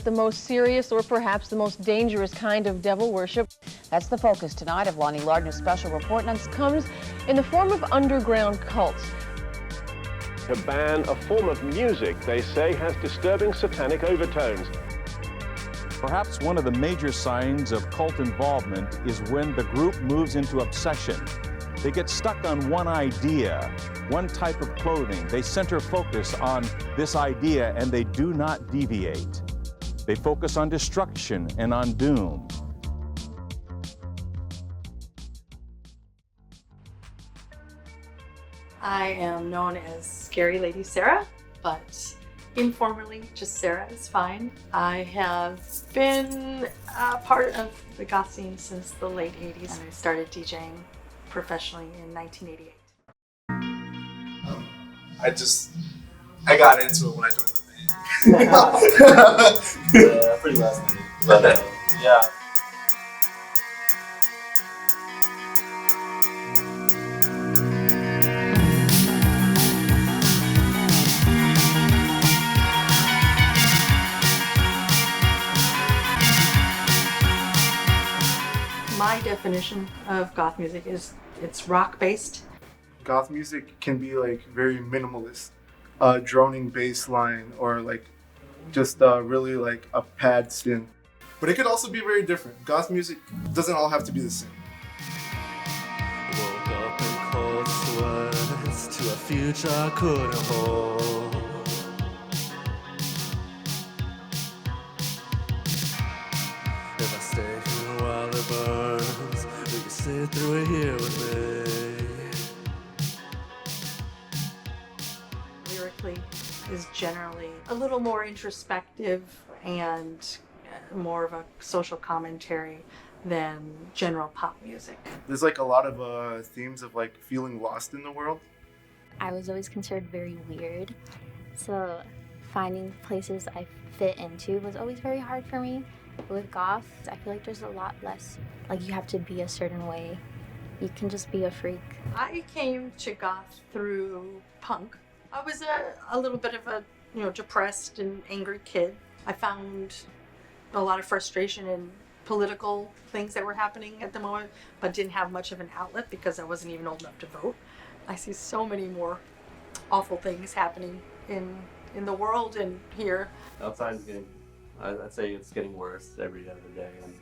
the most serious or perhaps the most dangerous kind of devil worship. That's the focus tonight of Lonnie Lardner's special report on comes in the form of underground cults. To ban a form of music they say has disturbing satanic overtones. Perhaps one of the major signs of cult involvement is when the group moves into obsession. They get stuck on one idea, one type of clothing. They center focus on this idea and they do not deviate. They focus on destruction and on doom. I am known as Scaryladysarah, but informally, just Sarah is fine. I have been a part of the goth scene since the late 80s, and I started DJing professionally in 1988. I got into it when I joined the band. Yeah, pretty last minute. But yeah. My definition of goth music is it's rock-based. Goth music can be like very minimalist, droning bass line, or like just really like a pad synth. But it could also be very different. Goth music doesn't all have to be the same. Woke up in cold sweats to a future I couldn't hold. If I stay here while it burns, will you sit through it here with me? Lyrically is generally a little more introspective and more of a social commentary than general pop music. There's like a lot of themes of like feeling lost in the world. I was always considered very weird, so finding places I fit into was always very hard for me. With goth, I feel like there's a lot less, like you have to be a certain way. You can just be a freak. I came to goth through punk. I was a little bit of a, depressed and angry kid. I found a lot of frustration in political things that were happening at the moment, but didn't have much of an outlet because I wasn't even old enough to vote. I see so many more awful things happening in the world and here. Outside is getting, I'd say it's getting worse every other day, and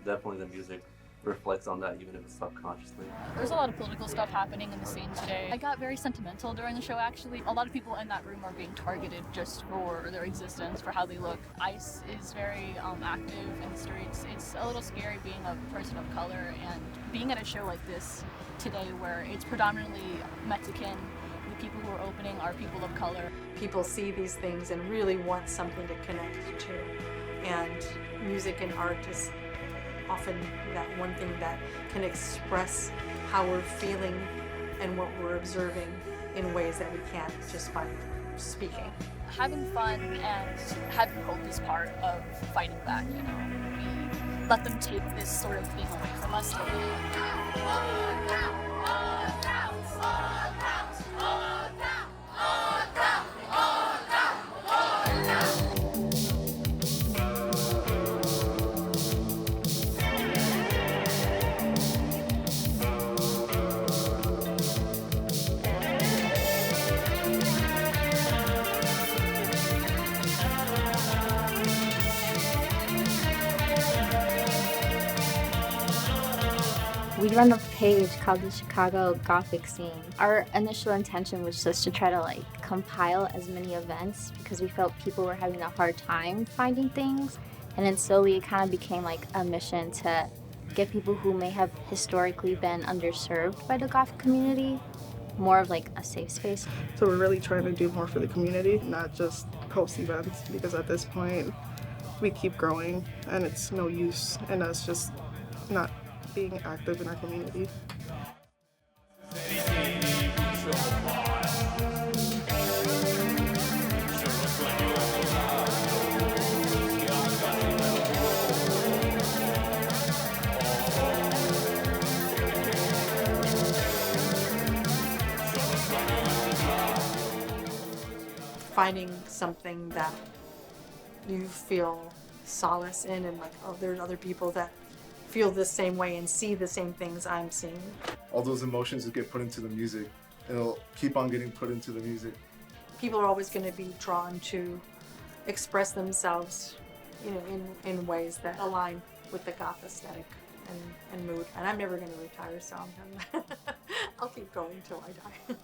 definitely the music reflects on that, even if it's subconsciously. There's a lot of political stuff happening in the scene today. I got very sentimental during the show, actually. A lot of people in that room are being targeted just for their existence, for how they look. ICE is very active in the streets. It's a little scary being a person of color and being at a show like this today where it's predominantly Mexican. The people who are opening are people of color. People see these things and really want something to connect to. And music and art is often that one thing that can express how we're feeling and what we're observing in ways that we can't just by speaking. Having fun and having hope is part of fighting back, We let them take this sort of thing away from us. We run a page called the Chicago Gothic Scene. Our initial intention was just to try to compile as many events because we felt people were having a hard time finding things. And then slowly it kind of became a mission to get people who may have historically been underserved by the goth community more of a safe space. So we're really trying to do more for the community, not just post events, because at this point we keep growing and it's no use in us just not being active in our community. Finding something that you feel solace in, and like, oh, there's other people that feel the same way and see the same things I'm seeing. All those emotions that get put into the music, it'll keep on getting put into the music. People are always going to be drawn to express themselves, you know, in ways that align with the goth aesthetic and mood. And I'm never going to retire, so I'll keep going till I die.